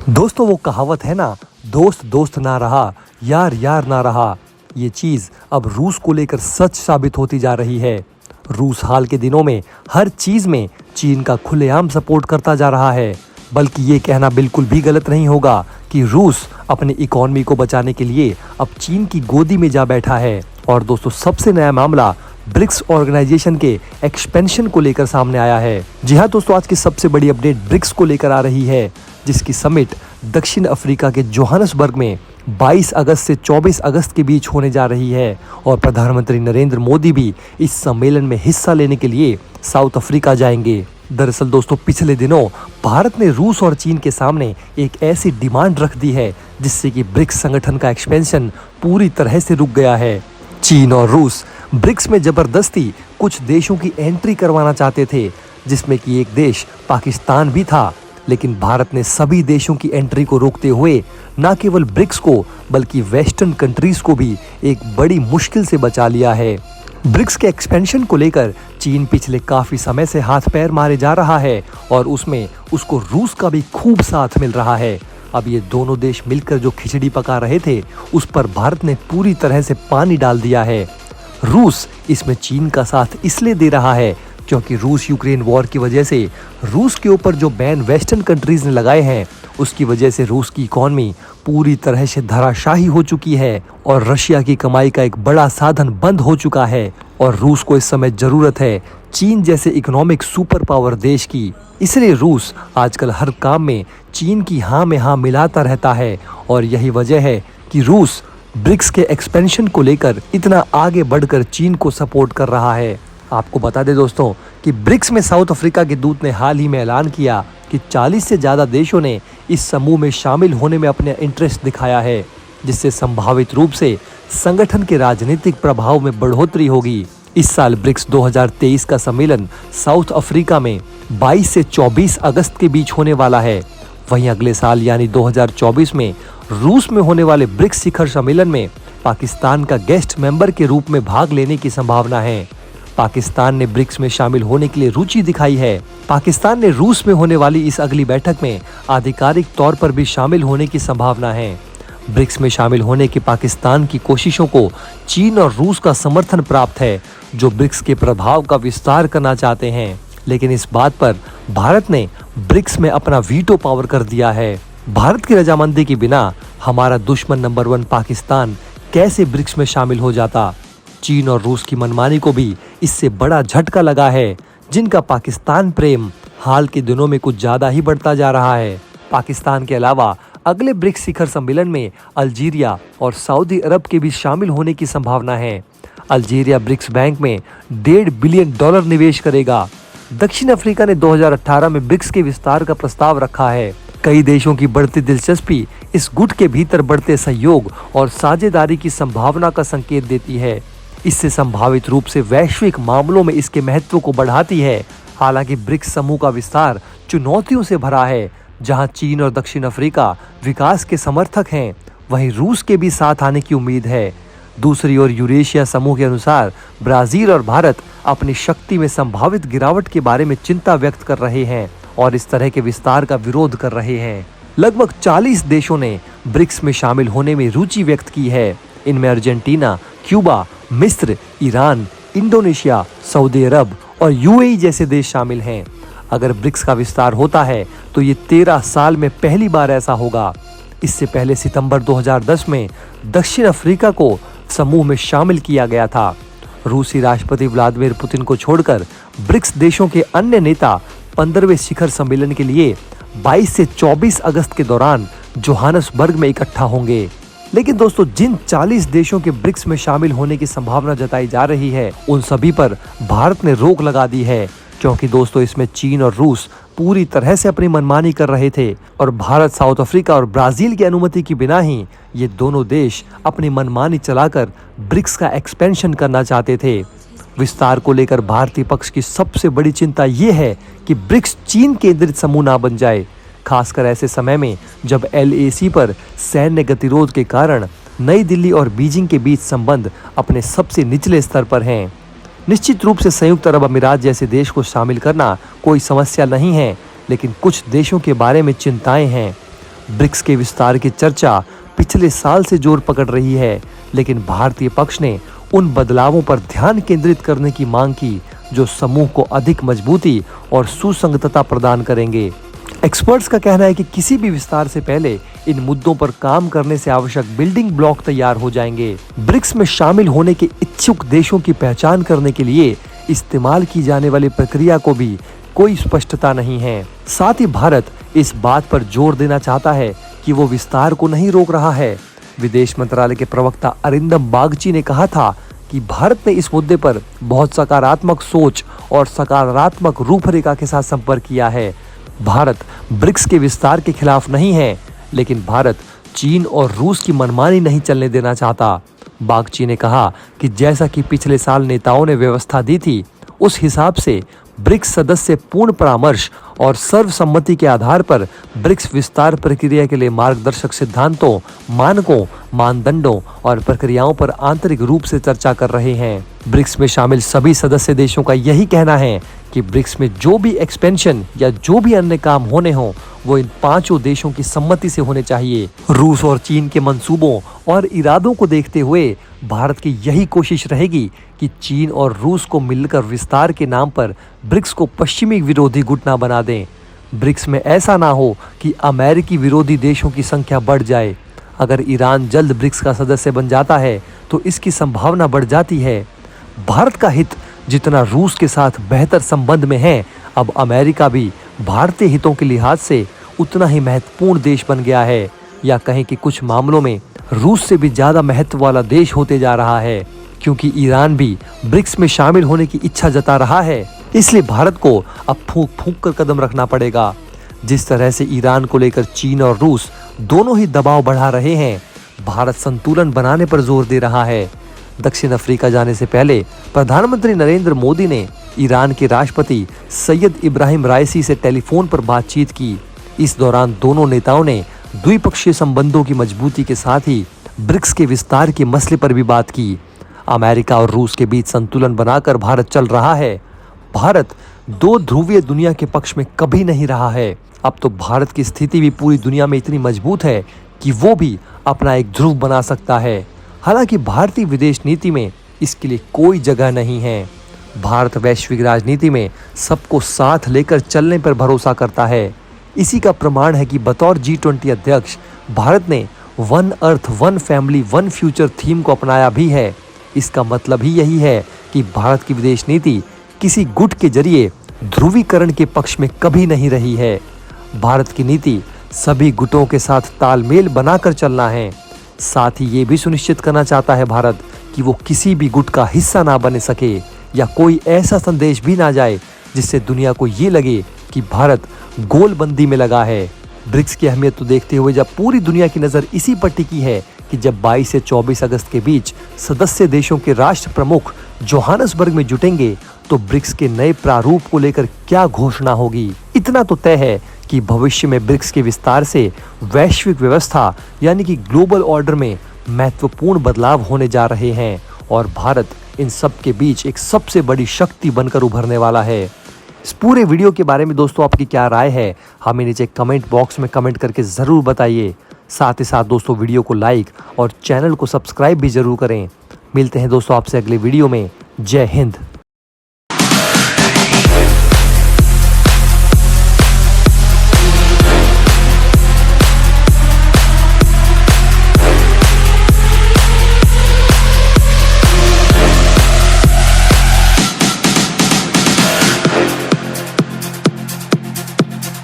दोस्तों वो कहावत है ना, दोस्त दोस्त ना रहा, यार यार ना रहा। ये चीज़ अब रूस को लेकर सच साबित होती जा रही है। रूस हाल के दिनों में हर चीज़ में चीन का खुलेआम सपोर्ट करता जा रहा है। बल्कि ये कहना बिल्कुल भी गलत नहीं होगा कि रूस अपनी इकॉनमी को बचाने के लिए अब चीन की गोदी में जा बैठा है। और दोस्तों सबसे नया मामला ब्रिक्स ऑर्गेनाइजेशन के एक्सपेंशन को लेकर सामने आया है। जी हाँ दोस्तों, आज की सबसे बड़ी अपडेट ब्रिक्स को लेकर आ रही है, जिसकी समिट दक्षिण अफ्रीका के जोहान्सबर्ग में 22 अगस्त से 24 अगस्त के बीच होने जा रही है। और प्रधानमंत्री नरेंद्र मोदी भी इस सम्मेलन में हिस्सा लेने के लिए साउथ अफ्रीका जाएंगे। दरअसल दोस्तों पिछले दिनों भारत ने रूस और चीन के सामने एक ऐसी डिमांड रख दी है जिससे कि ब्रिक्स संगठन का एक्सपेंशन पूरी तरह से रुक गया है। चीन और रूस ब्रिक्स में जबरदस्ती कुछ देशों की एंट्री करवाना चाहते थे, जिसमें कि एक देश पाकिस्तान भी था। लेकिन भारत ने सभी देशों की एंट्री को रोकते हुए न केवल ब्रिक्स को बल्कि वेस्टर्न कंट्रीज को भी एक बड़ी मुश्किल से बचा लिया है। ब्रिक्स के एक्सपेंशन को लेकर चीन पिछले काफी समय से हाथ पैर मारे जा रहा है और उसमें उसको रूस का भी खूब साथ मिल रहा है। अब ये दोनों देश मिलकर जो खिचड़ी पका रहे थे उस पर भारत ने पूरी तरह से पानी डाल दिया है। रूस इसमें चीन का साथ इसलिए दे रहा है क्योंकि रूस यूक्रेन वॉर की वजह से रूस के ऊपर जो बैन वेस्टर्न कंट्रीज ने लगाए हैं उसकी वजह से रूस की इकॉनमी पूरी तरह से धराशायी हो चुकी है और रशिया की कमाई का एक बड़ा साधन बंद हो चुका है। और रूस को इस समय जरूरत है चीन जैसे इकोनॉमिक सुपर पावर देश की। इसलिए रूस आजकल हर काम में चीन की हाँ में हाँ मिलाता रहता है और यही वजह है कि रूस ब्रिक्स के एक्सपेंशन को लेकर इतना आगे बढ़कर चीन को सपोर्ट कर रहा है। आपको बता दें दोस्तों कि ब्रिक्स में साउथ अफ्रीका के दूत ने हाल ही में ऐलान किया कि 40 से ज़्यादा देशों ने इस समूह में शामिल होने में अपने इंटरेस्ट दिखाया है, जिससे संभावित रूप से संगठन के राजनीतिक प्रभाव में बढ़ोतरी होगी। इस साल ब्रिक्स 2023 का सम्मेलन साउथ अफ्रीका में 22 से 24 अगस्त के बीच होने वाला है। वहीं अगले साल यानी 2024 में रूस में होने वाले ब्रिक्स शिखर सम्मेलन में पाकिस्तान का गेस्ट मेंबर के रूप में भाग लेने की संभावना है। पाकिस्तान ने ब्रिक्स में शामिल होने के लिए रुचि दिखाई है। पाकिस्तान ने रूस में होने वाली इस अगली बैठक में आधिकारिक तौर पर भी शामिल होने की संभावना है। ब्रिक्स में शामिल होने की पाकिस्तान की कोशिशों को चीन और रूस का समर्थन प्राप्त है, जो ब्रिक्स के प्रभाव का विस्तार करना चाहते हैं। लेकिन इस बात पर भारत ने ब्रिक्स में अपना वीटो पावर कर दिया है। भारत की रजामंदी के बिना हमारा दुश्मन नंबर 1 पाकिस्तान कैसे ब्रिक्स में शामिल हो जाता। चीन और रूस की मनमानी को भी इससे बड़ा झटका लगा है, जिनका पाकिस्तान प्रेम हाल के दिनों में कुछ ज्यादा ही बढ़ता जा रहा है। पाकिस्तान के अलावा अगले ब्रिक्स शिखर सम्मेलन में अल्जीरिया और सऊदी अरब के भी शामिल होने की संभावना है। अल्जीरिया ब्रिक्स बैंक में $1.5 बिलियन निवेश करेगा। दक्षिण अफ्रीका ने 2018 में ब्रिक्स के विस्तार का प्रस्ताव रखा है। कई देशों की बढ़ती दिलचस्पी इस गुट के भीतर बढ़ते सहयोग और साझेदारी की संभावना का संकेत देती है। इससे संभावित रूप से वैश्विक मामलों में इसके महत्व को बढ़ाती है। हालांकि ब्रिक्स समूह का विस्तार चुनौतियों से भरा है। जहां चीन और दक्षिण अफ्रीका विकास के समर्थक हैं, वहीं रूस के भी साथ आने की उम्मीद है। दूसरी ओर यूरेशिया समूह के अनुसार ब्राजील और भारत अपनी शक्ति में संभावित गिरावट के बारे में चिंता व्यक्त कर रहे हैं और इस तरह के विस्तार का विरोध कर रहे हैं। लगभग 40 देशों ने ब्रिक्स में शामिल होने में रुचि व्यक्त की है। इनमें अर्जेंटीना, क्यूबा, मिस्र, ईरान, इंडोनेशिया, सऊदी अरब और यूएई जैसे देश शामिल हैं। अगर ब्रिक्स का विस्तार होता है तो ये 13 साल में पहली बार ऐसा होगा। इससे पहले सितंबर 2010 में दक्षिण अफ्रीका को समूह में शामिल किया गया था। रूसी राष्ट्रपति व्लादिमीर पुतिन को छोड़कर ब्रिक्स देशों के अन्य नेता 15वें शिखर सम्मेलन के लिए 22 से 24 अगस्त के दौरान जोहान्सबर्ग में इकट्ठा होंगे। लेकिन दोस्तों जिन 40 देशों के ब्रिक्स में शामिल होने की संभावना जताई जा रही है उन सभी पर भारत ने रोक लगा दी है, क्योंकि दोस्तों इसमें चीन और रूस पूरी तरह से अपनी मनमानी कर रहे थे और भारत, साउथ अफ्रीका और ब्राजील की अनुमति के बिना ही ये दोनों देश अपनी मनमानी चलाकर ब्रिक्स का एक्सपेंशन करना चाहते थे। विस्तार को लेकर भारतीय पक्ष की सबसे बड़ी चिंता ये है कि ब्रिक्स चीन केंद्रित समूह ना बन जाए, खासकर ऐसे समय में जब LAC पर सैन्य गतिरोध के कारण नई दिल्ली और बीजिंग के बीच संबंध अपने सबसे निचले स्तर पर हैं। निश्चित रूप से संयुक्त अरब अमीरात जैसे देश को शामिल करना कोई समस्या नहीं है, लेकिन कुछ देशों के बारे में चिंताएं हैं। ब्रिक्स के विस्तार की चर्चा पिछले साल से जोर पकड़ रही है, लेकिन भारतीय पक्ष ने उन बदलावों पर ध्यान केंद्रित करने की मांग की जो समूह को अधिक मजबूती और सुसंगतता प्रदान करेंगे। एक्सपर्ट्स का कहना है कि किसी भी विस्तार से पहले इन मुद्दों पर काम करने से आवश्यक बिल्डिंग ब्लॉक तैयार हो जाएंगे। ब्रिक्स में शामिल होने के इच्छुक देशों की पहचान करने के लिए इस्तेमाल की जाने वाली प्रक्रिया को भी कोई स्पष्टता नहीं है। साथ ही भारत इस बात पर जोर देना चाहता है कि वो विस्तार को नहीं रोक रहा है। विदेश मंत्रालय के प्रवक्ता अरिंदम बागची ने कहा था कि भारत ने इस मुद्दे पर बहुत सकारात्मक सोच और सकारात्मक रूपरेखा के साथ संपर्क किया है। भारत ब्रिक्स के विस्तार के खिलाफ नहीं है, लेकिन भारत चीन और रूस की मनमानी नहीं चलने देना चाहता। बागची ने कहा कि जैसा कि पिछले साल नेताओं ने व्यवस्था दी थी, उस हिसाब से ब्रिक्स सदस्य पूर्ण परामर्श और सर्वसम्मति के आधार पर ब्रिक्स विस्तार प्रक्रिया के लिए मार्गदर्शक सिद्धांतों, मानकों, मानदंडों और प्रक्रियाओं पर आंतरिक रूप से चर्चा कर रहे हैं। ब्रिक्स में शामिल सभी सदस्य देशों का यही कहना है कि ब्रिक्स में जो भी एक्सपेंशन या जो भी अन्य काम होने हों, वो इन पांचों देशों की सम्मति से होने चाहिए। रूस और चीन के मंसूबों और इरादों को देखते हुए भारत की यही कोशिश रहेगी कि चीन और रूस को मिलकर विस्तार के नाम पर ब्रिक्स को पश्चिमी विरोधी गुट ना बना दें। ब्रिक्स में ऐसा ना हो कि अमेरिकी विरोधी देशों की संख्या बढ़ जाए। अगर ईरान जल्द ब्रिक्स का सदस्य बन जाता है तो इसकी संभावना बढ़ जाती है। भारत का हित जितना रूस के साथ बेहतर संबंध में है, अब अमेरिका भी भारतीय हितों के लिहाज से उतना ही महत्वपूर्ण देश बन गया है, या कहें कि कुछ मामलों में रूस से भी ज्यादा महत्व वाला देश होते जा रहा है। क्योंकि ईरान भी ब्रिक्स में शामिल होने की इच्छा जता रहा है, इसलिए भारत को अब फूंक फूंक कर कदम रखना पड़ेगा। जिस तरह से ईरान को लेकर चीन और रूस दोनों ही दबाव बढ़ा रहे हैं, भारत संतुलन बनाने पर जोर दे रहा है। दक्षिण अफ्रीका जाने से पहले प्रधानमंत्री नरेंद्र मोदी ने ईरान के राष्ट्रपति सैयद इब्राहिम राइसी से टेलीफोन पर बातचीत की। इस दौरान दोनों नेताओं ने द्विपक्षीय संबंधों की मजबूती के साथ ही ब्रिक्स के विस्तार के मसले पर भी बात की। अमेरिका और रूस के बीच संतुलन बनाकर भारत चल रहा है। भारत दो ध्रुवीय दुनिया के पक्ष में कभी नहीं रहा है। अब तो भारत की स्थिति भी पूरी दुनिया में इतनी मजबूत है कि वो भी अपना एक ध्रुव बना सकता है। हालांकि भारतीय विदेश नीति में इसके लिए कोई जगह नहीं है। भारत वैश्विक राजनीति में सबको साथ लेकर चलने पर भरोसा करता है। इसी का प्रमाण है कि बतौर G20 अध्यक्ष भारत ने one earth, one family, one future theme को अपनाया भी है। इसका मतलब ही यही है कि भारत की विदेश नीति किसी गुट के जरिए ध्रुवीकरण के पक्ष में कभी नहीं रही है। भारत की नीति सभी गुटों के साथ तालमेल बनाकर चलना है। साथ ही ये भी सुनिश्चित करना चाहता है भारत कि वो किसी भी गुट का हिस्सा ना बन सके, या कोई ऐसा संदेश भी ना जाए जिससे दुनिया को ये लगे कि भारत गोलबंदी में लगा है। ब्रिक्स की अहमियत तो देखते हुए जब पूरी दुनिया की नज़र इसी पर टिकी है कि जब 22 से 24 अगस्त के बीच सदस्य देशों के राष्ट्र प्रमुख जोहानसबर्ग में जुटेंगे, तो ब्रिक्स के नए प्रारूप को लेकर क्या घोषणा होगी। इतना तो तय है कि भविष्य में ब्रिक्स के विस्तार से वैश्विक व्यवस्था यानी कि ग्लोबल ऑर्डर में महत्वपूर्ण बदलाव होने जा रहे हैं, और भारत इन सब के बीच एक सबसे बड़ी शक्ति बनकर उभरने वाला है। इस पूरे वीडियो के बारे में दोस्तों आपकी क्या राय है, हमें नीचे कमेंट बॉक्स में कमेंट करके ज़रूर बताइए। साथ ही साथ दोस्तों वीडियो को लाइक और चैनल को सब्सक्राइब भी ज़रूर करें। मिलते हैं दोस्तों आपसे अगले वीडियो में। जय हिंद।